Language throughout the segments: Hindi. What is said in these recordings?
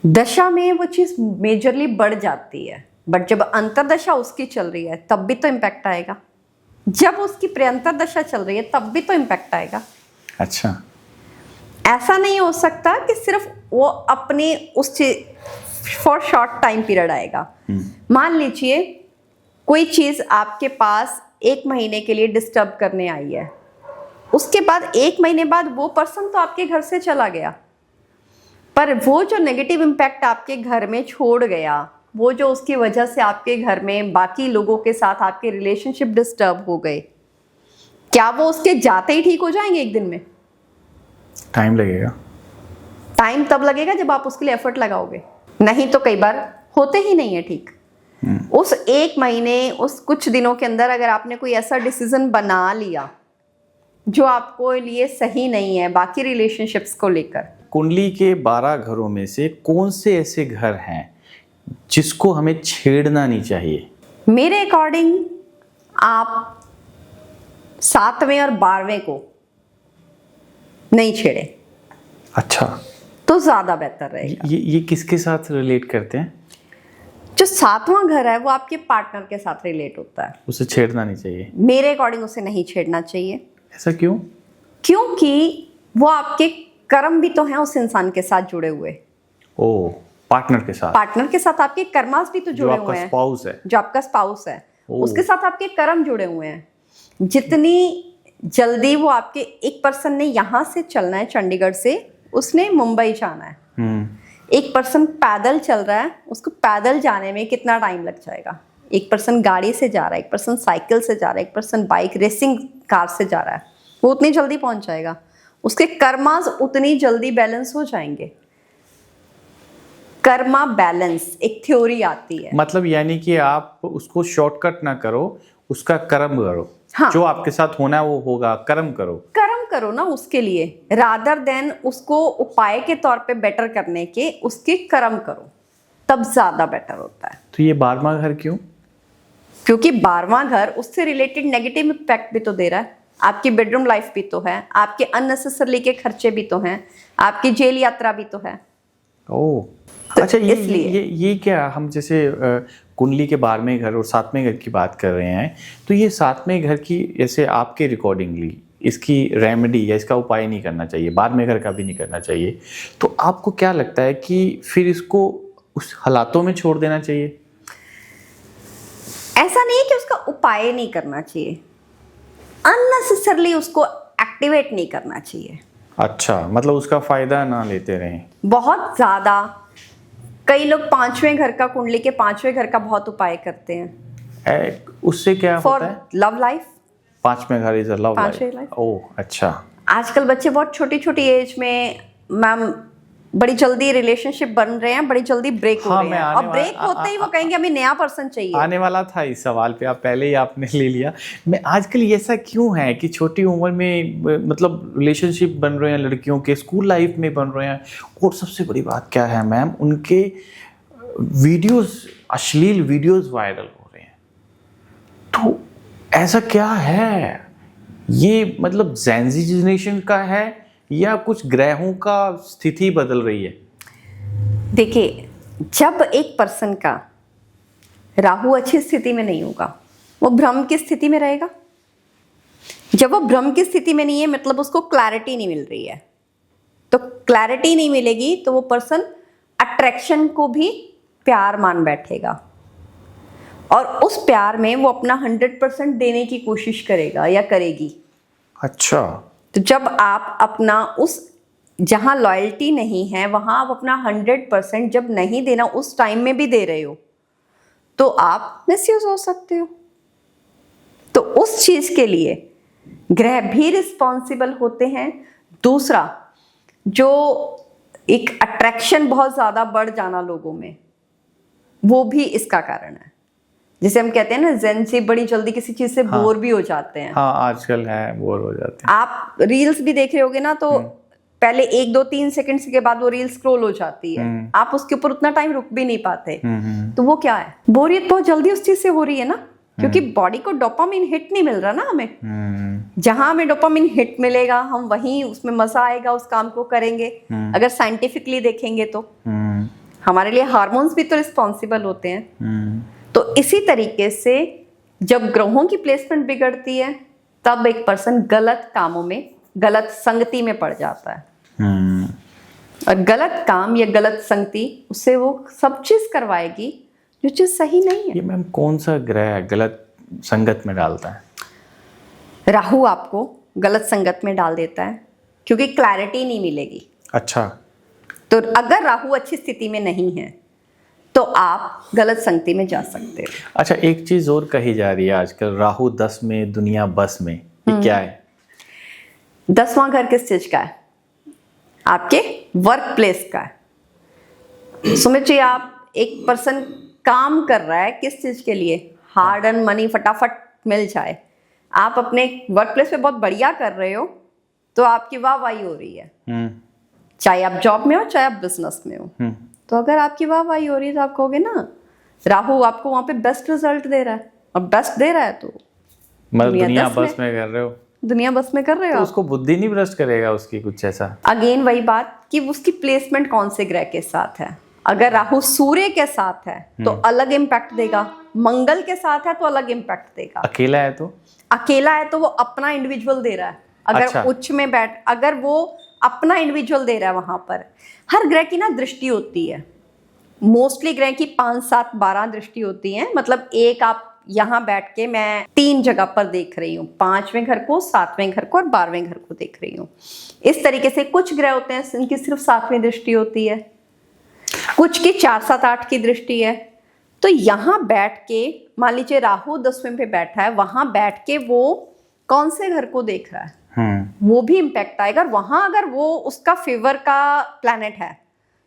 दशा में वो चीज मेजरली बढ़ जाती है, बट जब अंतरदशा उसकी चल रही है तब भी तो इम्पैक्ट आएगा। जब उसकी प्रियंतर दशा चल रही है तब भी तो इम्पैक्ट आएगा। अच्छा, ऐसा नहीं हो सकता कि सिर्फ वो अपने उस चीज फॉर शॉर्ट टाइम पीरियड आएगा। मान लीजिए कोई चीज आपके पास 1 महीने के लिए डिस्टर्ब करने आई है, उसके बाद 1 महीने बाद वो पर्सन तो आपके घर से चला गया, पर वो जो नेगेटिव इम्पैक्ट आपके घर में छोड़ गया, वो जो उसकी वजह से आपके घर में बाकी लोगों के साथ आपके रिलेशनशिप डिस्टर्ब हो गए, क्या वो उसके जाते ही ठीक हो जाएंगे 1 दिन में? टाइम लगेगा। टाइम तब लगेगा जब आप उसके लिए एफर्ट लगाओगे, नहीं तो कई बार होते ही नहीं है ठीक। उस 1 महीने, उस कुछ दिनों के अंदर अगर आपने कोई ऐसा डिसीजन बना लिया जो आपको लिए सही नहीं है बाकी रिलेशनशिप्स को लेकर। कुंडली के 12 घरों में से कौन से ऐसे घर हैं जिसको हमें छेड़ना नहीं चाहिए? मेरे अकॉर्डिंग आप 7वें और 12वें को नहीं छेड़े। अच्छा, तो ज्यादा बेहतर रहेगा। ये किसके साथ रिलेट करते हैं? जो 7वां घर है वो आपके पार्टनर के साथ रिलेट होता है। उसे छेड़ना नहीं चाहिए? मेरे अकॉर्डिंग उसे नहीं छेड़ना चाहिए। ऐसा क्यों? क्योंकि वो आपके कर्म भी तो हैं उस इंसान के साथ जुड़े हुए। ओ, पार्टनर के साथ? पार्टनर के साथ आपके कर्मास भी तो जुड़े हुए हैं। स्पाउस है, जो आपका स्पाउस है, उसके साथ आपके कर्म जुड़े हुए हैं। जितनी जल्दी वो आपके एक पर्सन ने यहाँ से चलना है चंडीगढ़ से, उसने मुंबई जाना है। एक पर्सन पैदल चल रहा है, उसको पैदल जाने में कितना टाइम लग जाएगा? एक पर्सन गाड़ी से जा रहा है, एक पर्सन साइकिल से जा रहा है, एक पर्सन बाइक रेसिंग कार से जा रहा है, वो उतनी जल्दी पहुंच जाएगा। उसके कर्मास उतनी जल्दी बैलेंस हो जाएंगे। कर्मा बैलेंस एक थ्योरी आती है। मतलब यानी कि आप उसको शॉर्टकट ना करो, उसका कर्म करो। हाँ। जो आपके साथ होना है वो होगा, कर्म करो। कर्म करो ना उसके लिए, रादर देन उसको उपाय के तौर पे बेटर करने के उसके कर्म करो, तब ज्यादा बेटर होता है। तो ये 12वां घर क्यों? क्योंकि 12वां घर उससे रिलेटेड नेगेटिव इम्पैक्ट भी तो दे रहा है। आपकी बेडरूम लाइफ भी तो है, आपके अननेसेसरली के खर्चे भी तो हैं, आपकी जेल यात्रा भी तो है। ओह, तो अच्छा, इसलिए ये क्या, हम जैसे कुंडली के 12वें घर और 7वें घर की बात कर रहे हैं, तो ये 7वें घर की जैसे आपके रिकॉर्डिंगली इसकी रेमेडी या इसका उपाय नहीं करना चाहिए, 12वें घर का भी नहीं करना चाहिए, तो आपको क्या लगता है कि फिर इसको उस हालातों में छोड़ देना चाहिए? ऐसा नहीं है कि उसका उपाय नहीं करना चाहिए, अननेसेसरली उसको एक्टिवेट नहीं करना चाहिए। अच्छा, मतलब उसका फायदा ना लेते रहें बहुत ज्यादा। कई लोग 5वें घर का, कुंडली के 5वें घर का बहुत उपाय करते हैं। उससे क्या फॉर होता है? Love life. 5वें घर इज अ लव पांचवें लाइफ। life। ओह, अच्छा। आजकल बच्चे बहुत छोटी छोटी एज में मैम बड़ी जल्दी रिलेशनशिप बन रहे हैं, बड़ी जल्दी ब्रेक हो रहे हैं, और ब्रेक होते ही वो कहेंगे हमें नया पर्सन चाहिए। आने वाला था इस सवाल पे, आप पहले ही आपने ले लिया। मैं आजकल ये ऐसा क्यों है कि छोटी उम्र में मतलब रिलेशनशिप बन रहे हैं लड़कियों के, स्कूल लाइफ में बन रहे हैं, और सबसे बड़ी बात क्या है मैम, उनके वीडियोस, अश्लील वीडियोस वायरल हो रहे हैं। तो ऐसा क्या है? ये मतलब ज़ेन ज़ी जनरेशन का है या कुछ ग्रहों का स्थिति बदल रही है? देखिए, जब एक पर्सन का राहु अच्छी स्थिति में नहीं होगा, वो भ्रम की स्थिति में रहेगा। जब वो भ्रम की स्थिति में नहीं है, मतलब उसको क्लैरिटी नहीं मिल रही है। तो क्लैरिटी नहीं मिलेगी तो वो पर्सन अट्रैक्शन को भी प्यार मान बैठेगा, और उस प्यार में वो अपना 100% देने की कोशिश करेगा या करेगी। अच्छा, तो जब आप अपना उस, जहां लॉयल्टी नहीं है वहां आप अपना 100% जब नहीं देना, उस टाइम में भी दे रहे हो, तो आप मिसयूज हो सकते हो। तो उस चीज के लिए ग्रह भी रिस्पॉन्सिबल होते हैं। दूसरा, जो एक अट्रैक्शन बहुत ज्यादा बढ़ जाना लोगों में, वो भी इसका कारण है। जैसे हम कहते हैं ना, ज़ेन से बड़ी जल्दी किसी चीज से बोर भी हो जाते हैं। हाँ, आजकल है, बोर हो जाते हैं। आप रील्स भी देख रहे होगे ना, तो पहले 1 2 3 सेकंड के बाद वो रील स्क्रॉल हो जाती है, आप उसके ऊपर उतना टाइम रुक भी नहीं पाते। तो वो क्या है, बोरियत बहुत जल्दी उस चीज से हो रही है ना, क्योंकि बॉडी को डोपामिन हिट नहीं मिल रहा ना हमें। जहां हमें डोपामिन हिट मिलेगा, हम वहीं उसमें मजा आएगा, उस काम को करेंगे। अगर साइंटिफिकली देखेंगे तो हमारे लिए हार्मोन्स भी तो रिस्पॉन्सिबल होते हैं। तो इसी तरीके से जब ग्रहों की प्लेसमेंट बिगड़ती है तब एक पर्सन गलत कामों में, गलत संगति में पड़ जाता है। और गलत काम या गलत संगति उससे वो सब चीज करवाएगी जो चीज सही नहीं है। ये मैम कौन सा ग्रह गलत संगत में डालता है? राहु आपको गलत संगत में डाल देता है क्योंकि क्लैरिटी नहीं मिलेगी। अच्छा, तो अगर राहु अच्छी स्थिति में नहीं है तो आप गलत संगति में जा सकते हो। अच्छा, एक चीज और कही जा रही है आजकल, राहु 10 में दुनिया बस में, ये क्या है? 10वां घर किस चीज का है? आपके वर्क प्लेस का है। समझिए आप एक पर्सन काम कर रहा है किस चीज के लिए? हार्ड अर्न मनी फटाफट मिल जाए। आप अपने वर्क प्लेस पे बहुत बढ़िया कर रहे हो तो आपकी वाहवाही हो रही है, चाहे आप जॉब में हो चाहे आप बिजनेस में हो। तो अगर आपकी वाहवाही हो रही है तो आप कहोगे ना राहु आपको वहां पे बेस्ट रिजल्ट दे रहा है, और बेस्ट दे रहा है तो मतलब दुनिया बस में कर रहे हो, दुनिया बस में कर रहे हो। तो उसको बुद्धि नहीं भ्रष्ट करेगा उसकी कुछ ऐसा? अगेन वही बात कि उसकी प्लेसमेंट कौन से ग्रह के साथ है। अगर राहु सूर्य के साथ है तो अलग इम्पैक्ट देगा, मंगल के साथ है तो अलग इम्पैक्ट देगा, अकेला है तो वो अपना इंडिविजुअल दे रहा है। अगर अच्छा। उच्च में बैठ, अगर वो अपना इंडिविजुअल दे रहा है, वहां पर हर ग्रह की ना दृष्टि होती है। मोस्टली ग्रह की 5, 7, 12 दृष्टि होती है। मतलब एक आप यहाँ बैठ के मैं 3 जगह पर देख रही हूँ, 5वें घर को, 7वें घर को और 12वें घर को देख रही हूँ। इस तरीके से कुछ ग्रह होते हैं जिनकी सिर्फ 7वीं दृष्टि होती है, कुछ की 4, 7, 8 की दृष्टि है। तो यहाँ बैठ के मान लीजिए राहु 10वें पे बैठा है, वहां बैठ के वो कौन से घर को देख रहा है वो भी इम्पैक्ट आएगा। वहां अगर वो उसका फेवर का प्लैनेट है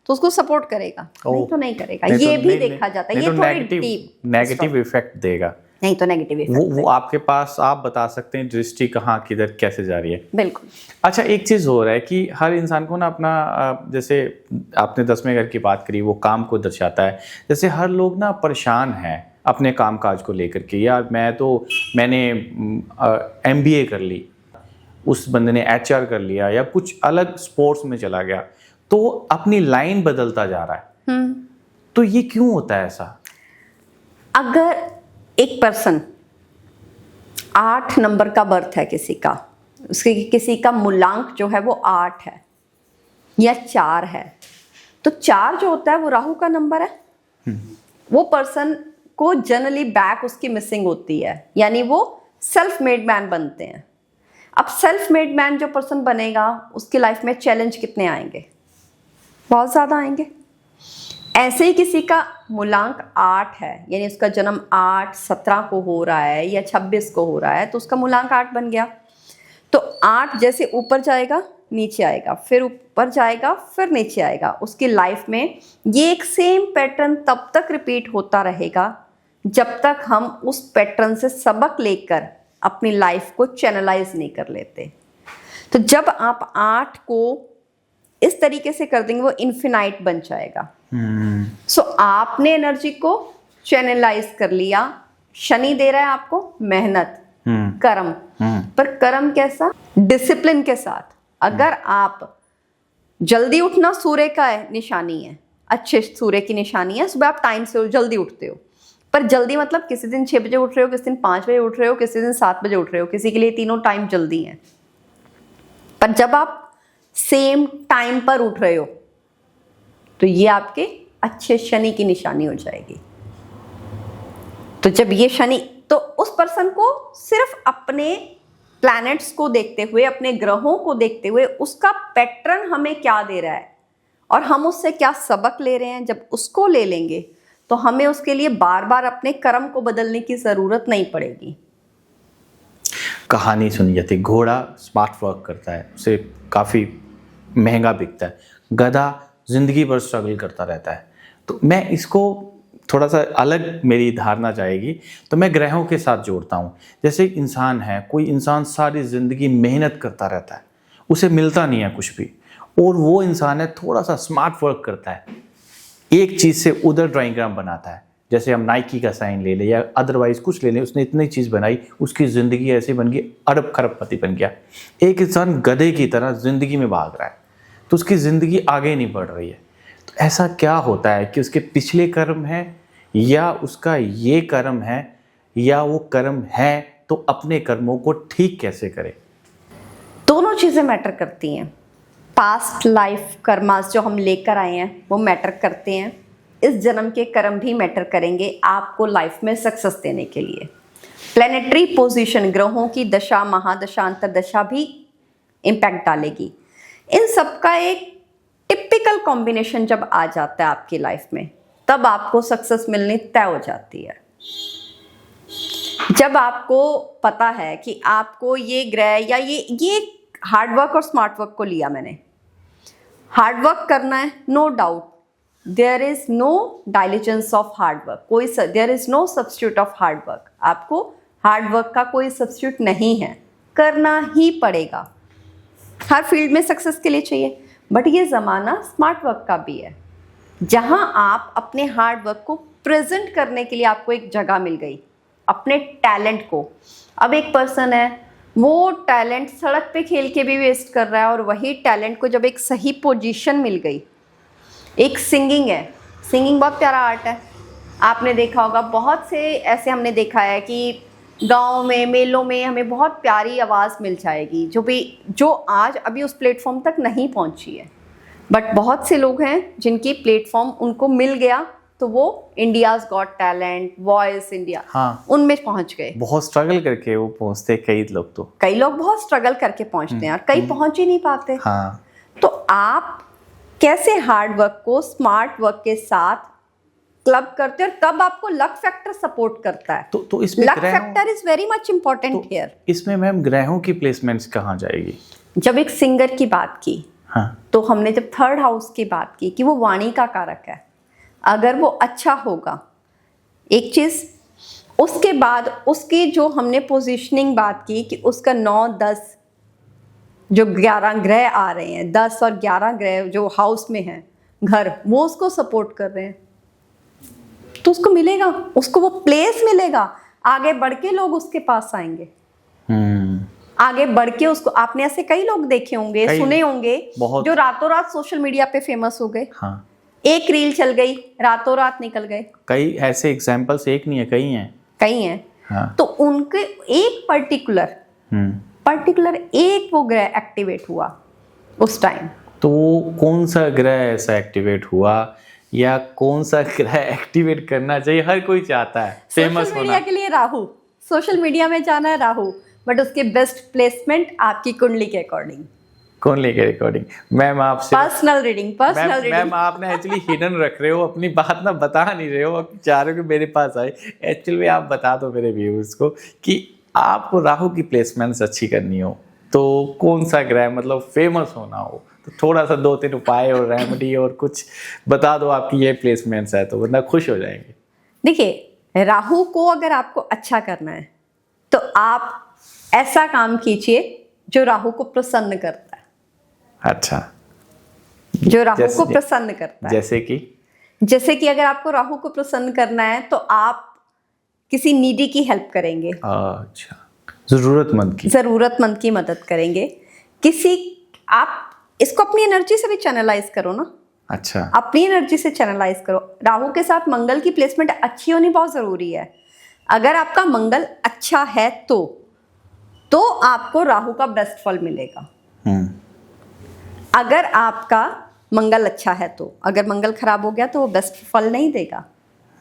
तो उसको सपोर्ट करेगा, नहीं तो नहीं करेगा। ये भी देखा जाता है। ये थोड़ी डीप नेगेटिव इफेक्ट देगा, नहीं तो नेगेटिव इफेक्ट वो आपके पास आप बता सकते हैं दृष्टि कहाँ किधर कैसे जा रही है। बिल्कुल। अच्छा, एक चीज हो रहा है कि हर इंसान को ना अपना जैसे आपने 10वें घर की बात करी, वो काम को दर्शाता है। जैसे हर लोग ना परेशान हैं अपने काम काज को लेकर के, यार मैंने MBA कर ली, उस बंदे ने HR कर लिया या कुछ अलग स्पोर्ट्स में चला गया, तो अपनी लाइन बदलता जा रहा है। तो ये क्यों होता है ऐसा? अगर एक पर्सन 8 नंबर का बर्थ है किसी का मूलांक जो है वो 8 है या 4 है, तो 4 जो होता है वो राहु का नंबर है। वो पर्सन को जनरली बैक उसकी मिसिंग होती है, यानी वो सेल्फ मेड मैन बनते हैं। अब सेल्फ मेड मैन जो पर्सन बनेगा उसकी लाइफ में चैलेंज कितने आएंगे? बहुत ज्यादा आएंगे। ऐसे ही किसी का मूलांक 8 है, यानी उसका जन्म 8, 17 को हो रहा है या 26 को हो रहा है, तो उसका मूलांक 8 बन गया। तो 8 जैसे ऊपर जाएगा नीचे आएगा, फिर ऊपर जाएगा फिर नीचे आएगा। उसकी लाइफ में ये एक सेम पैटर्न तब तक रिपीट होता रहेगा जब तक हम उस पैटर्न से सबक लेकर अपनी लाइफ को चैनलाइज नहीं कर लेते। तो जब आप 8 को इस तरीके से कर देंगे वो इन्फिनाइट बन जाएगा। सो आपने एनर्जी को चैनलाइज कर लिया। शनि दे रहा है आपको मेहनत, कर्म, पर कर्म कैसा? डिसिप्लिन के साथ। अगर आप जल्दी उठना सूर्य का निशानी है, अच्छे सूर्य की निशानी है, सुबह आप टाइम से जल्दी उठते हो, पर जल्दी मतलब किसी दिन 6 बजे उठ रहे हो, किसी दिन 5 बजे उठ रहे हो, किसी दिन 7 बजे उठ रहे हो, किसी के लिए तीनों टाइम जल्दी है। पर जब आप सेम टाइम पर उठ रहे हो तो ये आपके अच्छे शनि की निशानी हो जाएगी। तो जब ये शनि, तो उस पर्सन को सिर्फ अपने प्लैनेट्स को देखते हुए, अपने ग्रहों को देखते हुए, उसका पैटर्न हमें क्या दे रहा है और हम उससे क्या सबक ले रहे हैं, जब उसको ले लेंगे तो हमें उसके लिए बार बार अपने कर्म को बदलने की जरूरत नहीं पड़ेगी। कहानी सुनी जाती, घोड़ा स्मार्ट वर्क करता है, उसे काफ़ी महंगा बिकता है, गधा जिंदगी भर स्ट्रगल करता रहता है। तो मैं इसको थोड़ा सा अलग मेरी धारणा जाएगी, तो मैं ग्रहों के साथ जोड़ता हूँ। जैसे एक इंसान है, कोई इंसान सारी ज़िंदगी मेहनत करता रहता है, उसे मिलता नहीं है कुछ भी, और वो इंसान है थोड़ा सा स्मार्ट वर्क करता है, एक चीज़ से उधर ड्राइंग्राम बनाता है। जैसे हम नाइकी का साइन ले लें या अदरवाइज कुछ ले लें, उसने इतनी चीज़ बनाई, उसकी ज़िंदगी ऐसी बन गई, अरब खरबपति बन गया। एक इंसान गधे की तरह ज़िंदगी में भाग रहा है तो उसकी ज़िंदगी आगे नहीं बढ़ रही है। तो ऐसा क्या होता है कि उसके पिछले कर्म है या उसका ये कर्म है या वो कर्म है तो अपने कर्मों को ठीक कैसे करे? दोनों चीज़ें मैटर करती हैं। पास्ट लाइफ कर्मास जो हम लेकर आए हैं वो मैटर करते हैं, इस जन्म के कर्म भी मैटर करेंगे आपको लाइफ में सक्सेस देने के लिए। प्लेनेटरी पोजीशन, ग्रहों की दशा, महादशा, अंतरदशा भी इम्पैक्ट डालेगी। इन सब का एक टिपिकल कॉम्बिनेशन जब आ जाता है आपकी लाइफ में, तब आपको सक्सेस मिलनी तय हो जाती है। जब आपको पता है कि आपको ये ग्रह या ये हार्डवर्क और स्मार्ट वर्क को लिया मैंने, हार्डवर्क करना है, no doubt, there is no diligence of hard work, कोई there is no substitute of hard work. आपको हार्डवर्क का कोई सब्स्टिट्यूट नहीं है, करना ही पड़ेगा। हर फील्ड में सक्सेस के लिए चाहिए, बट ये ज़माना स्मार्ट वर्क का भी है, जहां आप अपने हार्ड वर्क को प्रेजेंट करने के लिए आपको एक जगह मिल गई, अपने टैलेंट को। अब एक पर्सन है, वो टैलेंट सड़क पे खेल के भी वेस्ट कर रहा है, और वही टैलेंट को जब एक सही पोजीशन मिल गई, एक सिंगिंग है, सिंगिंग बहुत प्यारा आर्ट है, आपने देखा होगा, बहुत से ऐसे हमने देखा है कि गांव में, मेलों में हमें बहुत प्यारी आवाज़ मिल जाएगी जो आज अभी उस प्लेटफॉर्म तक नहीं पहुंची है, बट बहुत से लोग हैं जिनकी प्लेटफॉर्म उनको मिल गया, तो वो India's got talent, voice India, हाँ, उनमें पहुंच गए। बहुत स्ट्रगल करके वो पहुंचते, कई लोग बहुत स्ट्रगल करके पहुंचते हैं और कई पहुंच ही नहीं पाते। हाँ। तो आप कैसे हार्ड वर्क को स्मार्ट वर्क के साथ क्लब करते हैं, और तब आपको लक फैक्टर सपोर्ट करता है। तो इसमें luck factor is very much important here. इसमें मैम ग्रहों की प्लेसमेंट्स कहाँ जाएगी? जब एक सिंगर की बात की, हाँ, तो हमने जब थर्ड हाउस की बात की कि वो वाणी का कारक है, अगर वो अच्छा होगा, एक चीज, उसके बाद उसकी जो हमने पोजीशनिंग बात की कि उसका 9, 10 जो 11 ग्रह आ रहे हैं, 10 और 11 ग्रह जो हाउस में हैं, घर, वो उसको सपोर्ट कर रहे हैं, तो उसको मिलेगा, उसको वो प्लेस मिलेगा, आगे बढ़ के लोग उसके पास आएंगे। आगे बढ़ के उसको, आपने ऐसे कई लोग देखे होंगे, सुने होंगे, जो रातों रात सोशल मीडिया पे फेमस हो गए। हाँ, एक रील चल गई, रातों रात निकल गए। कई ऐसे एग्जांपल्स, एक नहीं है, कई हैं। हाँ। तो उनके एक पर्टिकुलर एक वो ग्रह एक्टिवेट हुआ उस टाइम। तो कौन सा ग्रह ऐसा एक्टिवेट हुआ या कौन सा ग्रह एक्टिवेट करना चाहिए? हर कोई चाहता है फेमस होना। सोशल मीडिया के लिए राहु, सोशल मीडिया में जाना है राहु, बट उसके बेस्ट प्लेसमेंट आपकी कुंडली के अकॉर्डिंग। कुंडली के अकॉर्डिंग मैम आपसे पर्सनल रीडिंग मैम आपने एक्चुअली हिडन रख रहे हो, अपनी बात ना बता नहीं रहे हो, चाह रहे हो कि मेरे पास आए। एक्चुअली आप बता दो मेरे व्यूअर्स को कि आपको राहु की प्लेसमेंट्स अच्छी करनी हो तो कौन सा ग्रह मतलब फेमस होना हो, तो थोड़ा सा 2-3 उपाय और रेमेडी और कुछ बता दो आपकी ये प्लेसमेंट्स है, तो वरना खुश हो जाएंगे। देखिए, राहु को अगर आपको अच्छा करना है तो आप ऐसा काम कीजिए जो राहु को प्रसन्न करता है। अच्छा, जो राहु को प्रसन्न करता है, जैसे कि अगर आपको राहु को प्रसन्न करना है तो आप किसी नीडी की हेल्प करेंगे। अच्छा, जरूरतमंद की मदद करेंगे। आप इसको अपनी एनर्जी से भी चैनलाइज करो ना। अच्छा, अपनी एनर्जी से चैनलाइज करो। राहु के साथ मंगल की प्लेसमेंट अच्छी होनी बहुत जरूरी है। अगर आपका मंगल अच्छा है तो आपको राहु का बेस्ट फल मिलेगा। अगर आपका मंगल अच्छा है तो, अगर मंगल खराब हो गया तो वो बेस्ट फल नहीं देगा।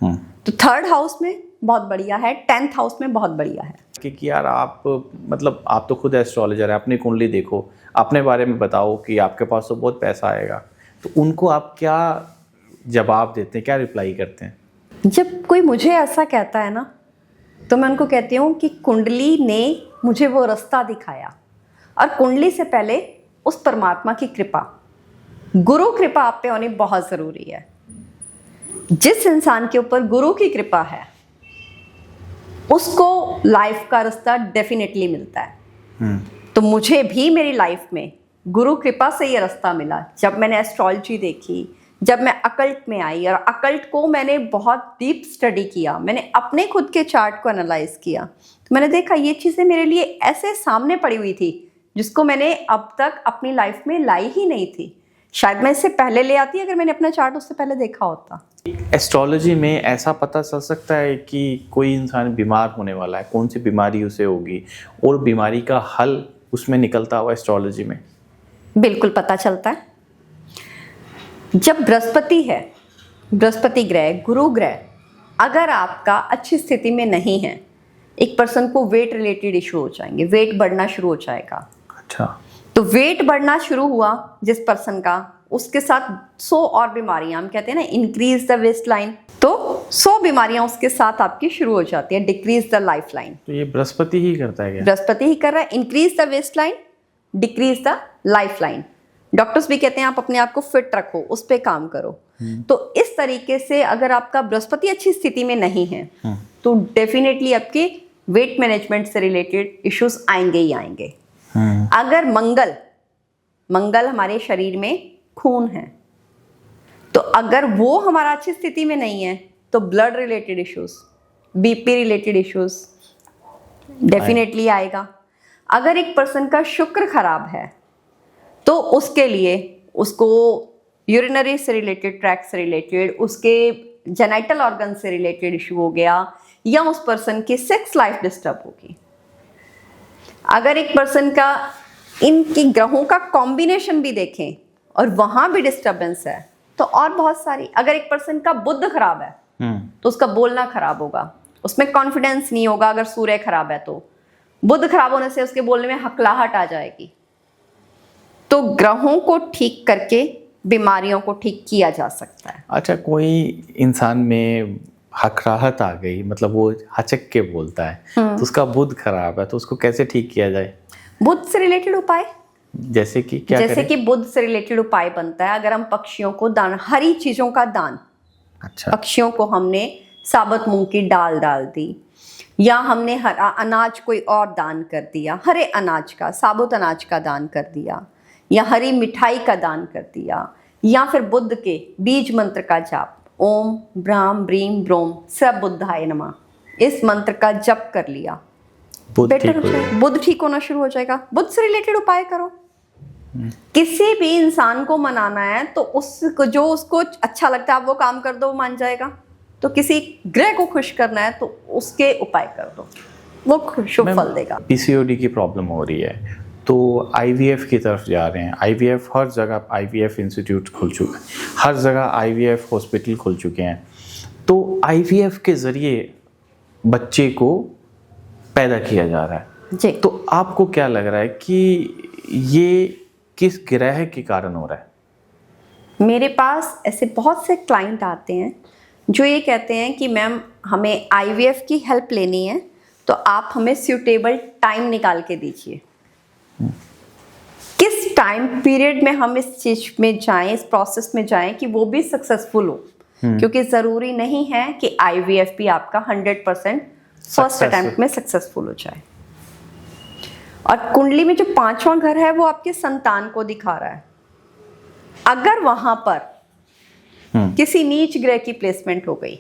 तो थर्ड हाउस में बहुत बढ़िया है, 10th हाउस में बहुत बढ़िया है। कि यार आप मतलब आप तो खुद एस्ट्रोलॉजर है, अपनी कुंडली देखो, अपने बारे में बताओ कि आपके पास तो बहुत पैसा आएगा, तो उनको आप क्या जवाब देते हैं, क्या रिप्लाई करते हैं? जब कोई मुझे ऐसा कहता है ना, तो मैं उनको कहती हूँ कि कुंडली ने मुझे वो रास्ता दिखाया, और कुंडली से पहले उस परमात्मा की कृपा, गुरु कृपा आप पे होनी बहुत ज़रूरी है। जिस इंसान के ऊपर गुरु की कृपा है उसको लाइफ का रास्ता डेफिनेटली मिलता है। तो मुझे भी मेरी लाइफ में गुरु कृपा से ये रास्ता मिला। जब मैंने एस्ट्रोलॉजी देखी, जब मैं अकल्ट में आई, और अकल्ट को मैंने बहुत डीप स्टडी किया, मैंने अपने खुद के चार्ट को एनालाइज किया, तो मैंने देखा ये चीज़ें मेरे लिए ऐसे सामने पड़ी हुई थी जिसको मैंने अब तक अपनी लाइफ में लाई ही नहीं थी। शायद मैं इससे पहले ले आती अगर मैंने अपना चार्ट उससे पहले देखा होता। एस्ट्रोलॉजी में ऐसा पता चल सकता है कि कोई इंसान बीमार होने वाला है, कौन सी बीमारी उसे होगी, और बीमारी का हल उसमें निकलता हुआ एस्ट्रोलॉजी में? बिल्कुल पता चलता है। जब बृहस्पति है, बृहस्पति ग्रह, गुरु ग्रह अगर आपका अच्छी स्थिति में नहीं है, एक पर्सन को वेट रिलेटेड इशू हो जाएंगे, वेट बढ़ना शुरू हो जाएगा। अच्छा। तो वेट बढ़ना शुरू हुआ जिस पर्सन का, उसके साथ 100 और बीमारियां, हम कहते हैं ना इंक्रीज द वेस्ट लाइन, तो 100 बीमारियां उसके साथ आपकी शुरू हो जाती है। डिक्रीज द लाइफ लाइन, तो ये बृहस्पति ही करता है क्या? बृहस्पति ही कर रहा है। Increase the waist line, decrease the life line. Doctors भी कहते हैं आप अपने आप को फिट रखो, उस पर काम करो। तो इस तरीके से अगर आपका बृहस्पति अच्छी स्थिति में नहीं है तो डेफिनेटली आपके वेट मैनेजमेंट से रिलेटेड इश्यूज आएंगे ही आएंगे। अगर मंगल हमारे शरीर में खून है, तो अगर वो हमारा अच्छी स्थिति में नहीं है तो blood related issues, BP related issues definitely आएगा। अगर एक पर्सन का शुक्र खराब है तो उसके लिए उसको यूरिनरी से रिलेटेड, ट्रैक से रिलेटेड, उसके जेनाइटल ऑर्गन से रिलेटेड इशू हो गया, या उस पर्सन की सेक्स लाइफ डिस्टर्ब होगी। अगर एक पर्सन का इनकी ग्रहों का कॉम्बिनेशन भी देखें और वहां भी डिस्टर्बेंस है तो और बहुत सारी। अगर एक पर्सन का बुध खराब है तो उसका बोलना खराब होगा, उसमें कॉन्फिडेंस नहीं होगा। अगर सूर्य खराब है तो बुध खराब होने से उसके बोलने में हकलाहट आ जाएगी। तो ग्रहों को ठीक करके बीमारियों को ठीक किया जा सकता है। अच्छा, कोई इंसान में हकराहट आ गई, मतलब वो हचक के बोलता है, तो उसका बुध खराब है, तो उसको कैसे ठीक किया जाए? बुध से रिलेटेड उपाय, जैसे कि क्या जैसे करें? कि बुध से रिलेटेड उपाय बनता है अगर हम पक्षियों को दान, हरी चीजों का दान, अच्छा, पक्षियों को हमने साबुत मूंग की दाल डाल दी, या हमने हरा अनाज कोई और दान कर दिया, हरे अनाज का, साबुत अनाज का दान कर दिया, या हरी मिठाई का दान कर दिया, या फिर बुद्ध के बीज मंत्र का जाप, ओम ब्राह्म ब्रीम ब्रोम सब बुद्धाय नमः, इस मंत्र का जप कर लिया, बुध बेटर ठीक हो हो जाएगा, जाए। बुध ठीक होना शुरू हो जाएगा। बुध से रिलेटेड उपाय करो। किसी भी इंसान को मनाना है तो उसको जो उसको अच्छा लगता है आप वो काम कर दो, वो मान जाएगा। तो किसी ग्रह को खुश करना है तो उसके उपाय कर दो, वो शुभ फल देगा। पीसीओडी की प्रॉब्लम हो रही है तो आईवीएफ की तरफ जा रहे हैं। आईवीएफ हर जगह, आईवीएफ इंस्टीट्यूट खुल चुका है, हर जगह आईवीएफ हॉस्पिटल खुल चुके हैं। तो आईवीएफ के ज़रिए बच्चे को पैदा किया जा रहा है जी। तो आपको क्या लग रहा है कि ये किस ग्रह के कारण हो रहा है? मेरे पास ऐसे बहुत से क्लाइंट आते हैं जो ये कहते हैं कि मैम हमें आईवीएफ की हेल्प लेनी है तो आप हमें सूटेबल टाइम निकाल के दीजिए। किस टाइम पीरियड में हम इस चीज में जाएं, इस प्रोसेस में जाएं कि वो भी सक्सेसफुल हो, क्योंकि जरूरी नहीं है कि आईवीएफ भी आपका 100% फर्स्ट अटेम्प्ट में सक्सेसफुल हो जाए। और कुंडली में जो 5वां घर है वो आपके संतान को दिखा रहा है। अगर वहां पर किसी नीच ग्रह की प्लेसमेंट हो गई,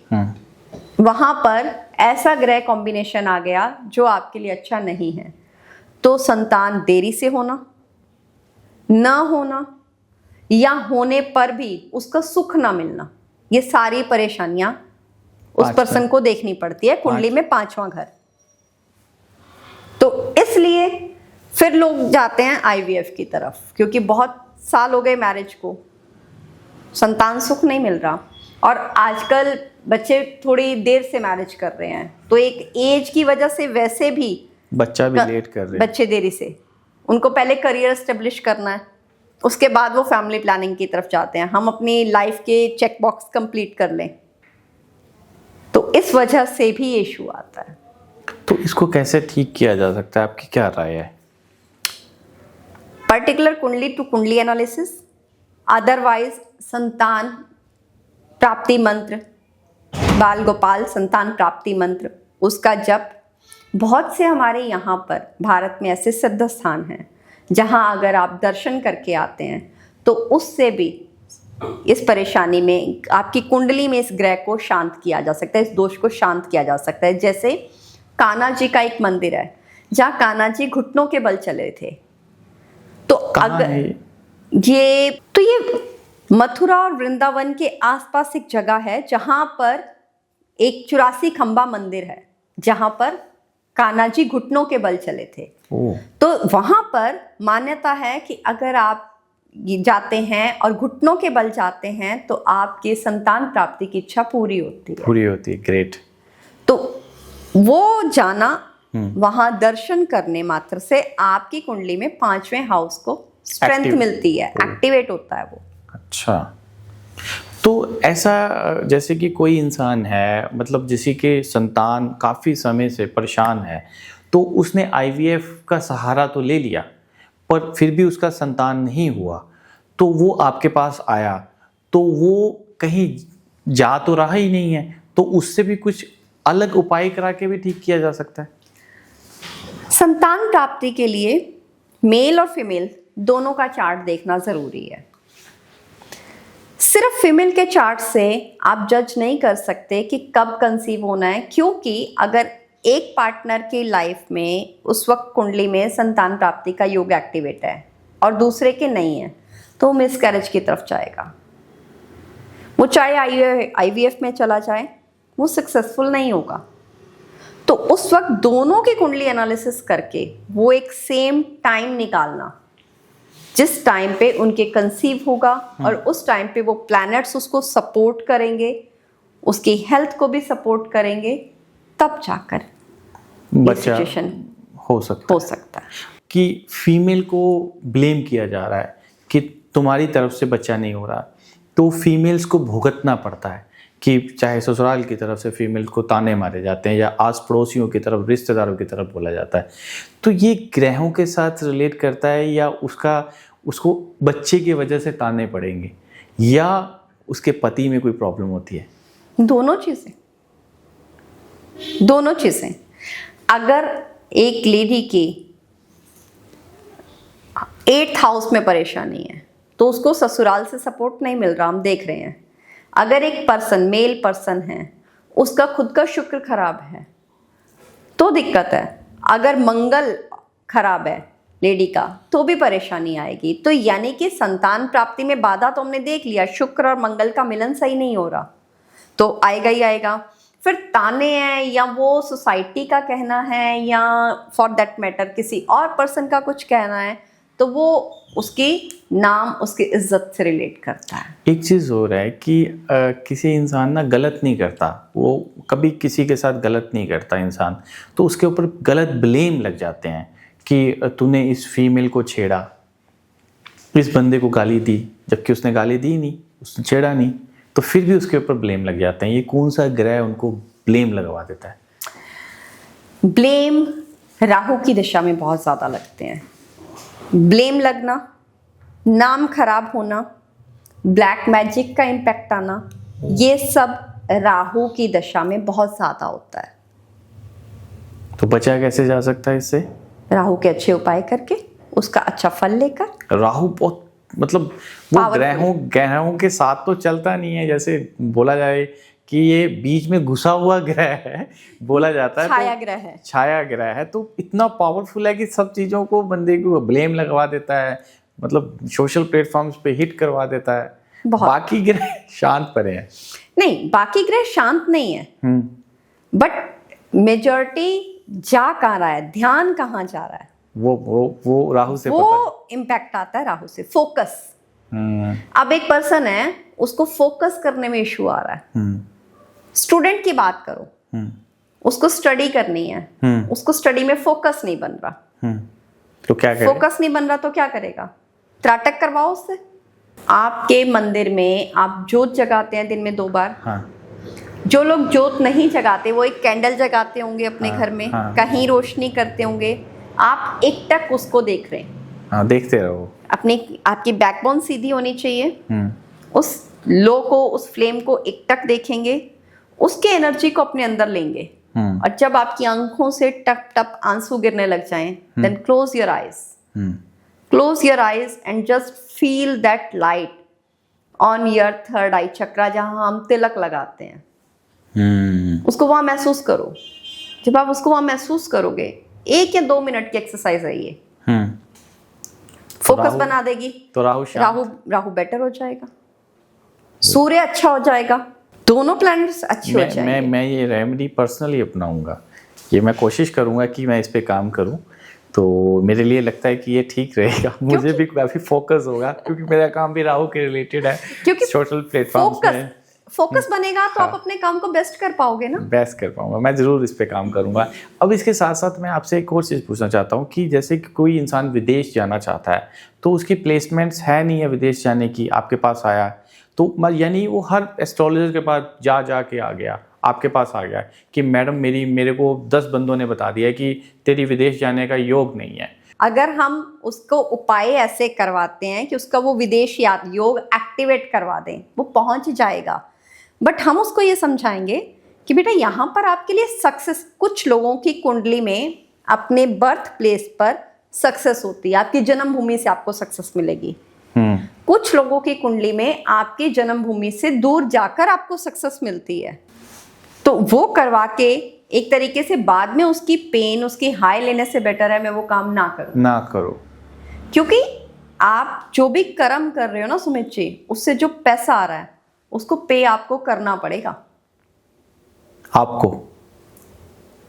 वहां पर ऐसा ग्रह कॉम्बिनेशन आ गया जो आपके लिए अच्छा नहीं है, तो संतान देरी से होना, ना होना, या होने पर भी उसका सुख ना मिलना, ये सारी परेशानियां उस पर्सन को देखनी पड़ती है कुंडली में 5वां घर। तो इसलिए फिर लोग जाते हैं आईवीएफ की तरफ, क्योंकि बहुत साल हो गए मैरिज को, संतान सुख नहीं मिल रहा, और आजकल बच्चे थोड़ी देर से मैरिज कर रहे हैं, तो एक एज की वजह से वैसे भी बच्चा भी लेट कर रहे हैं। बच्चे देरी से, उनको पहले करियर एस्टेब्लिश करना है, उसके बाद वो फैमिली प्लानिंग की तरफ जाते हैं, हम अपनी लाइफ के चेक बॉक्स कंप्लीट कर लें। तो इस वजह से भी ये इशू आता है। तो इसको कैसे ठीक किया जा सकता है, आपकी क्या राय है? पर्टिकुलर कुंडली टू कुंडली एनालिसिस, अदरवाइज संतान प्राप्ति मंत्र, बाल गोपाल संतान प्राप्ति मंत्र, उसका जप। बहुत से हमारे यहाँ पर भारत में ऐसे सिद्ध स्थान हैं जहाँ अगर आप दर्शन करके आते हैं तो उससे भी इस परेशानी में, आपकी कुंडली में इस ग्रह को शांत किया जा सकता है, इस दोष को शांत किया जा सकता है। जैसे कान्हा जी का एक मंदिर है जहाँ कान्हा जी घुटनों के बल चले थे। तो कहाँ अगर है? ये मथुरा और वृंदावन के आसपास एक जगह है जहां पर एक 84 खंबा मंदिर है, जहां पर कान्हा जी घुटनों के बल चले थे। तो वहां पर मान्यता है कि अगर आप जाते हैं और घुटनों के बल जाते हैं तो आपकी संतान प्राप्ति की इच्छा पूरी होती है। ग्रेट। तो वो जाना, वहां दर्शन करने मात्र से आपकी कुंडली में 5वें हाउस को स्ट्रेंथ मिलती है, एक्टिवेट होता है वो। अच्छा, तो ऐसा जैसे कि कोई इंसान है, मतलब जिसी के संतान काफ़ी समय से परेशान है, तो उसने आईवीएफ का सहारा तो ले लिया पर फिर भी उसका संतान नहीं हुआ, तो वो आपके पास आया, तो वो कहीं जा तो रहा ही नहीं है, तो उससे भी कुछ अलग उपाय करा के भी ठीक किया जा सकता है? संतान प्राप्ति के लिए मेल और फीमेल दोनों का चार्ट देखना जरूरी है। सिर्फ फीमेल के चार्ट से आप जज नहीं कर सकते कि कब कंसीव होना है, क्योंकि अगर एक पार्टनर की लाइफ में उस वक्त कुंडली में संतान प्राप्ति का योग एक्टिवेट है और दूसरे के नहीं है, तो वो मिसकैरेज की तरफ जाएगा। वो चाहे आईवीएफ में चला जाए, वो सक्सेसफुल नहीं होगा। तो उस वक्त दोनों की कुंडली एनालिसिस करके वो एक सेम टाइम निकालना, जिस टाइम पे उनके कंसीव होगा और उस टाइम पे वो प्लैनेट्स उसको सपोर्ट करेंगे, उसकी हेल्थ को भी सपोर्ट करेंगे, तब जाकर बच्चा सिचुएशन हो सकता है। कि फीमेल को ब्लेम किया जा रहा है कि तुम्हारी तरफ से बच्चा नहीं हो रहा, तो फीमेल्स को भुगतना पड़ता है कि चाहे ससुराल की तरफ से फीमेल को ताने मारे जाते हैं या आस पड़ोसियों की तरफ, रिश्तेदारों की तरफ बोला जाता है। तो ये ग्रहों के साथ रिलेट करता है या उसको बच्चे की वजह से ताने पड़ेंगे या उसके पति में कोई प्रॉब्लम होती है? दोनों चीजें। अगर एक लेडी की 8th हाउस में परेशानी है तो उसको ससुराल से सपोर्ट नहीं मिल रहा, हम देख रहे हैं। अगर एक पर्सन, मेल पर्सन है, उसका खुद का शुक्र खराब है तो दिक्कत है। अगर मंगल खराब है लेडी का तो भी परेशानी आएगी। तो यानी कि संतान प्राप्ति में बाधा तो हमने देख लिया, शुक्र और मंगल का मिलन सही नहीं हो रहा तो आएगा ही आएगा। फिर ताने हैं या वो सोसाइटी का कहना है या फॉर दैट मैटर किसी और पर्सन का कुछ कहना है, तो वो उसकी नाम, उसकी इज्जत से रिलेट करता है। एक चीज़ हो रहा है कि किसी इंसान ना गलत नहीं करता, वो कभी किसी के साथ गलत नहीं करता इंसान, तो उसके ऊपर गलत ब्लेम लग जाते हैं कि तूने इस फीमेल को छेड़ा, इस बंदे को गाली दी, जबकि उसने गाली दी नहीं, उसने छेड़ा नहीं, तो फिर भी उसके ऊपर ब्लेम लग जाते हैं। ये कौन सा ग्रह उनको ब्लेम लगवा देता है? ब्लेम राहु की दिशा में बहुत ज़्यादा लगते हैं। ब्लेम लगना, नाम खराब होना, ब्लैक मैजिक का इम्पैक्ट आना, ये सब राहु की दशा में बहुत ज़्यादा होता है। तो बचा कैसे जा सकता है इससे? राहु के अच्छे उपाय करके, उसका अच्छा फल लेकर। राहु बहुत, मतलब वो ग्रहों के साथ तो चलता नहीं है, जैसे बोला जाए कि ये बीच में घुसा हुआ ग्रह है, बोला जाता है छाया ग्रह है, तो इतना पावरफुल है कि सब चीज़ों को बंदे को ब्लेम लगवा देता है, मतलब सोशल प्लेटफॉर्म्स पे हिट करवा देता है। बाकी ग्रह शांत पड़े हैं। नहीं, बाकी ग्रह शांत नहीं है, बट मेजॉरिटी जा कहाँ रहा है, ध्यान कहाँ जा रहा है, वो राहु से वो इम्पैक्ट आता है राहु से। फोकस, अब एक पर्सन है, उसको फोकस करने में इशू आ रहा है। स्टूडेंट की बात करो, उसको स्टडी करनी है, उसको स्टडी में फोकस नहीं बन रहा, तो क्या करें? फोकस नहीं बन रहा तो क्या करेगा? त्राटक करवाओ उससे। आपके मंदिर में आप जोत जगाते हैं दिन में 2 बार। जो लोग जोत नहीं जगाते वो एक कैंडल जगाते होंगे अपने घर में, कहीं रोशनी करते होंगे, आप एक टक उसको देख रहे हैं। देखते रहो। आपकी बैकबोन सीधी होनी चाहिए। उस लो को, उस फ्लेम को एक टक देखेंगे, उसके एनर्जी को अपने अंदर लेंगे, और जब आपकी आंखों से टप टप आंसू गिरने लग जाएं, then close your eyes and just feel that light on your 3rd eye chakra, जहां हम तिलक लगाते हैं। उसको वहां महसूस करो। जब आप उसको वहां महसूस करोगे, 1 या 2 मिनट की एक्सरसाइज है ये। फोकस बना देगी। तो राहु बेटर हो जाएगा, सूर्य अच्छा हो जाएगा, दोनों प्लैनेट्स अच्छे हो जाएंगे। मैं ये रेमेडी पर्सनली अपनाऊंगा, ये मैं कोशिश करूंगा कि मैं इस पे काम करूं, तो मेरे लिए लगता है कि ये ठीक रहेगा। मुझे भी काफी फोकस होगा, क्योंकि मेरा काम भी राहु के रिलेटेड है, क्योंकि सोशल प्लेटफॉर्म्स में फोकस बनेगा तो आप अपने काम को बेस्ट कर पाओगे ना। बेस्ट कर पाऊंगा, मैं ज़रूर इस पे काम करूंगा। अब इसके साथ साथ मैं आपसे एक और चीज़ पूछना चाहता हूँ कि जैसे कि कोई इंसान विदेश जाना चाहता है, तो उसकी प्लेसमेंट्स है नहीं है विदेश जाने की, आपके पास आया तो यानी वो हर एस्ट्रोलॉजर के पास जा के आ गया, आपके पास आ गया कि मैडम मेरे को 10 बंदों ने बता दिया कि तेरी विदेश जाने का योग नहीं है। अगर हम उसको उपाय ऐसे करवाते हैं कि उसका वो विदेश योग एक्टिवेट करवा दें, वो पहुंच जाएगा। बट हम उसको ये समझाएंगे कि बेटा यहाँ पर आपके लिए सक्सेस, कुछ लोगों की कुंडली में अपने बर्थ प्लेस पर सक्सेस होती है, आपकी जन्मभूमि से आपको सक्सेस मिलेगी। कुछ लोगों की कुंडली में आपकी जन्मभूमि से दूर जाकर आपको सक्सेस मिलती है। तो वो करवा के एक तरीके से बाद में उसकी पेन, उसकी हाई लेने से बेटर है मैं वो काम ना करो। क्योंकि आप जो भी कर्म कर रहे हो ना सुमित जी, उससे जो पैसा आ रहा है उसको पे आपको करना पड़ेगा, आपको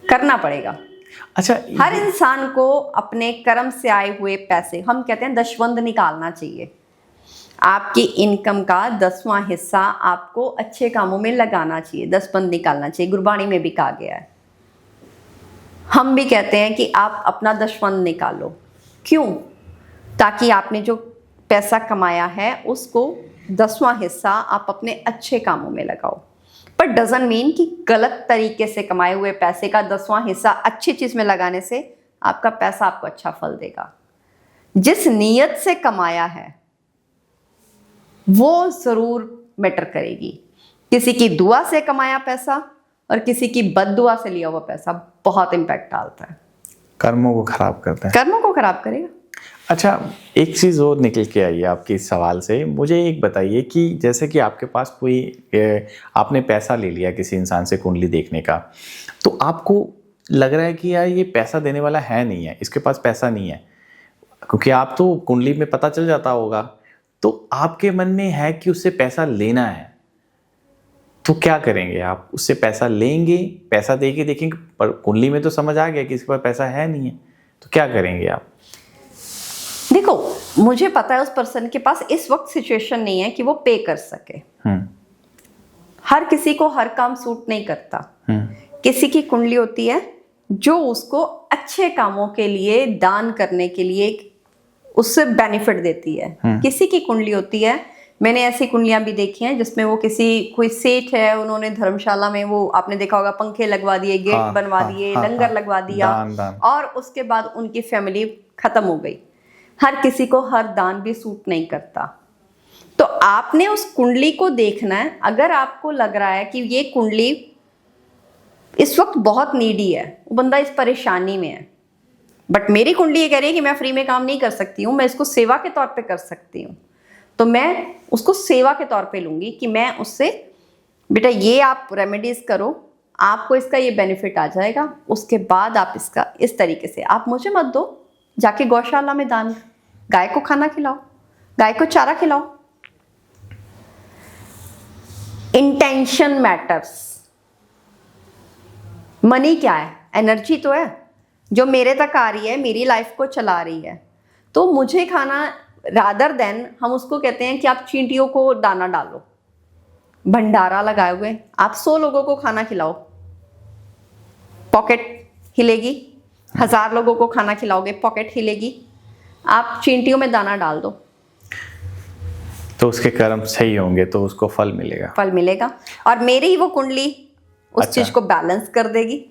करना पड़ेगा। अच्छा, हर इंसान को अपने कर्म से आए हुए पैसे, हम कहते हैं दशवंध निकालना चाहिए। आपकी इनकम का 10वां हिस्सा आपको अच्छे कामों में लगाना चाहिए, 10 निकालना चाहिए। गुरबाणी में भी कहा गया है, हम भी कहते हैं कि आप अपना 10 निकालो। क्यों? ताकि आपने जो पैसा कमाया है उसको 10वां हिस्सा आप अपने अच्छे कामों में लगाओ। पर डजंट मीन कि गलत तरीके से कमाए हुए पैसे का 10वां हिस्सा अच्छी चीज में लगाने से आपका पैसा आपको अच्छा फल देगा। जिस नीयत से कमाया है वो जरूर मैटर करेगी। किसी की दुआ से कमाया पैसा और किसी की बद्दुआ से लिया हुआ पैसा बहुत इंपैक्ट डालता है, कर्मों को खराब करता है, कर्मों को खराब करेगा। अच्छा, एक चीज़ और निकल के आई है आपके इस सवाल से, मुझे एक बताइए कि जैसे कि आपके पास कोई आपने पैसा ले लिया किसी इंसान से कुंडली देखने का, तो आपको लग रहा है कि यार ये पैसा देने वाला है नहीं है, इसके पास पैसा नहीं है, क्योंकि आप तो कुंडली में पता चल जाता होगा, तो आपके मन में है कि उससे पैसा लेना है, तो क्या करेंगे आप? उससे पैसा लेंगे, पैसा दे के देखेंगे, पर कुंडली में तो समझ आ गया कि इसके पास पैसा है नहीं है, तो क्या करेंगे आप? देखो, मुझे पता है उस पर्सन के पास इस वक्त सिचुएशन नहीं है कि वो पे कर सके। हर किसी को हर काम सूट नहीं करता। किसी की कुंडली होती है जो उसको अच्छे कामों के लिए, दान करने के लिए उससे बेनिफिट देती है। किसी की कुंडली होती है, मैंने ऐसी कुंडलियां भी देखी हैं जिसमें वो कोई सेठ है, उन्होंने धर्मशाला में वो आपने देखा होगा पंखे लगवा दिए, गेट बनवा दिए, लंगर लगवा दिया, और उसके बाद उनकी फैमिली खत्म हो गई। हर किसी को हर दान भी सूट नहीं करता। तो आपने उस कुंडली को देखना है। अगर आपको लग रहा है कि ये कुंडली इस वक्त बहुत नीडी है, वो बंदा इस परेशानी में है, बट मेरी कुंडली ये कह रही है कि मैं फ्री में काम नहीं कर सकती हूँ, मैं इसको सेवा के तौर पे कर सकती हूँ, तो मैं उसको सेवा के तौर पे लूंगी कि मैं उससे, बेटा ये आप रेमेडीज करो, आपको इसका ये बेनिफिट आ जाएगा, उसके बाद आप इसका इस तरीके से, आप मुझे मत दो, जाके गौशाला में दान, गाय को खाना खिलाओ, गाय को चारा खिलाओ। Intention matters. मनी क्या है? एनर्जी तो है जो मेरे तक आ रही है, मेरी लाइफ को चला रही है, तो मुझे खाना, रादर देन हम उसको कहते हैं कि आप चींटियों को दाना डालो, भंडारा लगाए हुए आप 100 लोगों को खाना खिलाओ, पॉकेट हिलेगी। 1000 लोगों को खाना खिलाओगे, पॉकेट हिलेगी। आप चींटियों में दाना डाल दो, तो उसके कर्म सही होंगे तो उसको फल मिलेगा, और मेरी वो कुंडली उस चीज को बैलेंस कर देगी।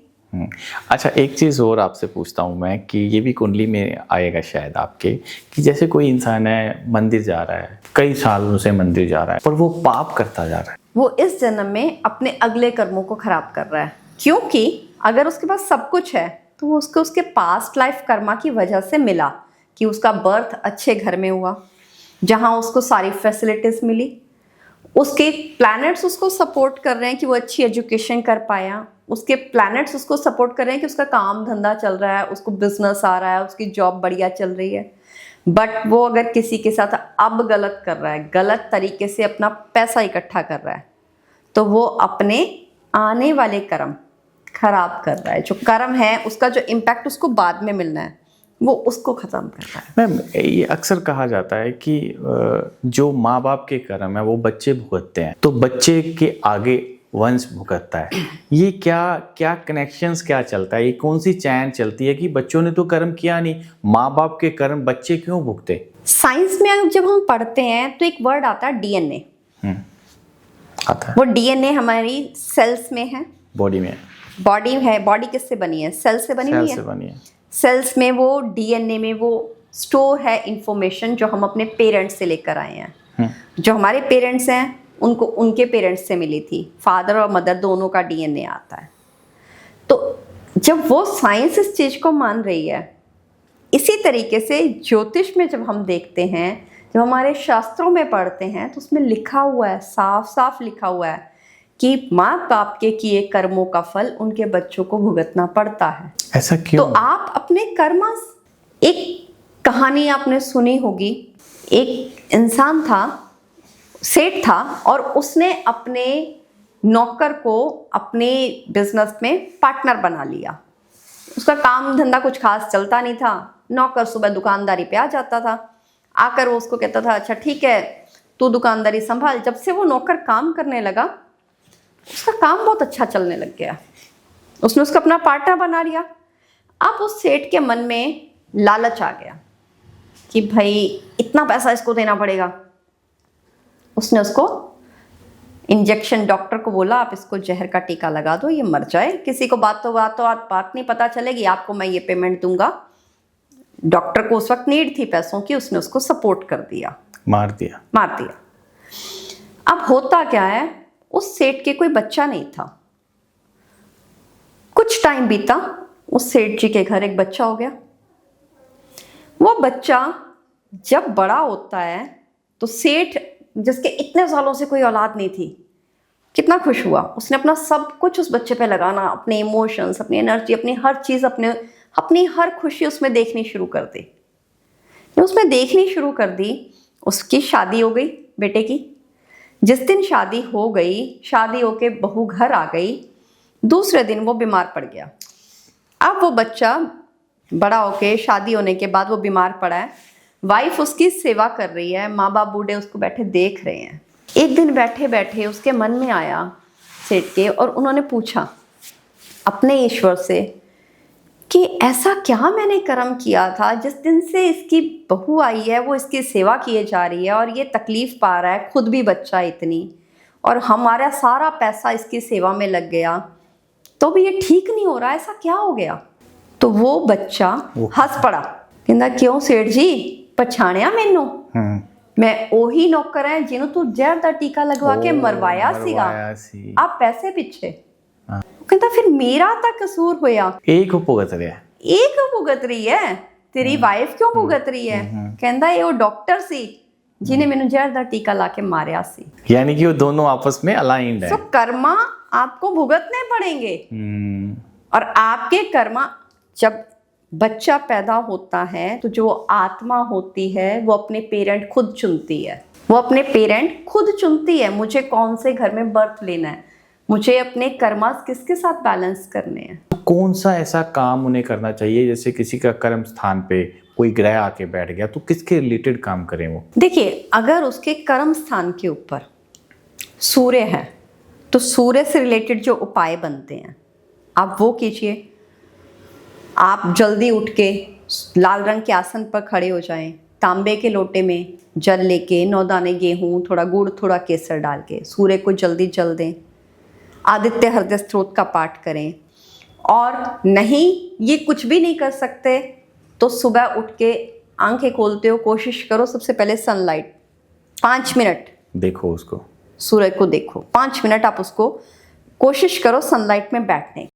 अच्छा, एक चीज़ और आपसे पूछता हूँ मैं कि ये भी कुंडली में आएगा शायद आपके, कि जैसे कोई इंसान है, मंदिर जा रहा है, कई सालों से मंदिर जा रहा है, पर वो पाप करता जा रहा है, वो इस जन्म में अपने अगले कर्मों को खराब कर रहा है। क्योंकि अगर उसके पास सब कुछ है तो वो उसको उसके पास्ट लाइफ कर्मा की वजह से मिला, कि उसका बर्थ अच्छे घर में हुआ जहां उसको सारी फैसिलिटीज मिली, उसके प्लैनेट्स उसको सपोर्ट कर रहे हैं कि वो अच्छी एजुकेशन कर पाया, उसके प्लैनेट्स उसको सपोर्ट कर रहे हैं कि उसका काम धंधा चल रहा है, उसको बिजनेस आ रहा है, उसकी जॉब बढ़िया चल रही है। बट वो अगर किसी के साथ अब गलत कर रहा है, गलत तरीके से अपना पैसा इकट्ठा कर रहा है, तो वो अपने आने वाले कर्म खराब कर रहा है। जो कर्म है उसका जो इम्पैक्ट उसको बाद में मिलना है, वो उसको खत्म कर रहा है। मैम, ये अक्सर कहा जाता है कि जो माँ बाप के कर्म है वो बच्चे भुगतते हैं, तो बच्चे के आगे वंश भुगतता है। ये क्या कनेक्शंस क्या चलता है, ये कौन सी चैन चलती है कि बच्चों ने तो कर्म किया नहीं, माँ बाप के कर्म बच्चे क्यों भुगते? साइंस में जब हम पढ़ते हैं तो एक वर्ड आता है डीएनए। आता है। वो डीएनए हमारी सेल्स में है, बॉडी में। बॉडी है, बॉडी किससे बनी है? सेल से बनी हुई सेल है। से बनी है। सेल्स में वो डीएनए में वो स्टोर है इंफॉर्मेशन जो हम अपने पेरेंट्स से लेकर आए हैं। जो हमारे पेरेंट्स हैं उनको उनके पेरेंट्स से मिली थी, फादर और मदर दोनों का डीएनए आता है। तो जब वो साइंस इस चीज को मान रही है, इसी तरीके से ज्योतिष में जब हम देखते हैं, जब हमारे शास्त्रों में पढ़ते हैं, तो उसमें लिखा हुआ है, साफ साफ लिखा हुआ है कि माँ बाप के किए कर्मों का फल उनके बच्चों को भुगतना पड़ता है। ऐसा क्यों? तो आप अपने कर्म, एक कहानी आपने सुनी होगी, एक इंसान था, सेठ था, और उसने अपने नौकर को अपने बिजनेस में पार्टनर बना लिया। उसका काम धंधा कुछ खास चलता नहीं था। नौकर सुबह दुकानदारी पे आ जाता था, आकर वो उसको कहता था अच्छा ठीक है तू दुकानदारी संभाल। जब से वो नौकर काम करने लगा, उसका काम बहुत अच्छा चलने लग गया, उसने उसका अपना पार्टनर बना लिया। अब उस सेठ के मन में लालच आ गया कि भाई इतना पैसा इसको देना पड़ेगा। उसने उसको इंजेक्शन, डॉक्टर को बोला आप इसको जहर का टीका लगा दो, ये मर जाए, किसी को बात नहीं पता चलेगी, आपको मैं ये पेमेंट दूंगा। डॉक्टर को उस वक्त नीड थी पैसों की, उसने उसको सपोर्ट कर दिया, मार दिया। अब होता क्या है, उस सेठ के कोई बच्चा नहीं था। कुछ टाइम बीता, उस सेठ जी के घर एक बच्चा हो गया। वो बच्चा जब बड़ा होता है तो सेठ, जिसके इतने सालों से कोई औलाद नहीं थी, कितना खुश हुआ। उसने अपना सब कुछ उस बच्चे पे लगाना, अपने इमोशंस, अपनी एनर्जी, अपनी हर चीज़, अपनी हर खुशी उसमें देखनी शुरू कर दी। उसमें देखनी शुरू कर दी, उसकी शादी हो गई बेटे की। जिस दिन शादी हो गई, शादी होके बहू घर आ गई, दूसरे दिन वो बीमार पड़ गया। अब वो बच्चा बड़ा होके शादी होने के बाद वो बीमार पड़ा है, वाइफ उसकी सेवा कर रही है, माँ बाप बूढ़े उसको बैठे देख रहे हैं। एक दिन बैठे बैठे उसके मन में आया सेठ के, और उन्होंने पूछा अपने ईश्वर से कि ऐसा क्या मैंने कर्म किया था जिस दिन से इसकी बहू आई है, वो इसकी सेवा किए जा रही है और ये तकलीफ पा रहा है, खुद भी बच्चा इतनी, और हमारा सारा पैसा इसकी सेवा में लग गया, तो भी ये ठीक नहीं हो रहा, ऐसा क्या हो गया? तो वो बच्चा हंस पड़ा, कहता क्यों सेठ जी पछाणिया मैनू, मैं ओही नौकर है जिन्हों तू जहर दा टीका लगवा के मरवाया सीगा, आप पैसे पीछे। कहता फिर मेरा ता कसूर होया, एक भुगत रही है, तेरी वाइफ क्यों भुगत रही है? कहता ये वो डॉक्टर सी जिन्हें मैनू जहर दा टीका ला के मारिया सी। यानी कि वो दोनों आपस में अलाइंड है। तो कर्मा आपको भुगतने पड़ेंगे। और आपके कर्मा, जब बच्चा पैदा होता है तो जो आत्मा होती है वो अपने पेरेंट खुद चुनती है, मुझे कौन से घर में बर्थ लेना है, मुझे अपने कर्मास किसके साथ बैलेंस करने हैं। कौन सा ऐसा काम उन्हें करना चाहिए, जैसे किसी का कर्म स्थान पे कोई ग्रह आके बैठ गया तो किसके रिलेटेड काम करें वो? देखिए, अगर उसके कर्म स्थान के ऊपर सूर्य है तो सूर्य से रिलेटेड जो उपाय बनते हैं आप वो कीजिए। आप जल्दी उठ के लाल रंग के आसन पर खड़े हो जाएं, तांबे के लोटे में जल लेके 9 दाने गेहूं, थोड़ा गुड़, थोड़ा केसर डाल के सूर्य को जल्दी जल दें। आदित्य हृदय स्तोत्र का पाठ करें। और नहीं ये कुछ भी नहीं कर सकते तो सुबह उठ के आंखें खोलते हो, कोशिश करो सबसे पहले सनलाइट 5 मिनट देखो, उसको सूर्य को देखो, 5 मिनट आप उसको कोशिश करो सनलाइट में बैठने।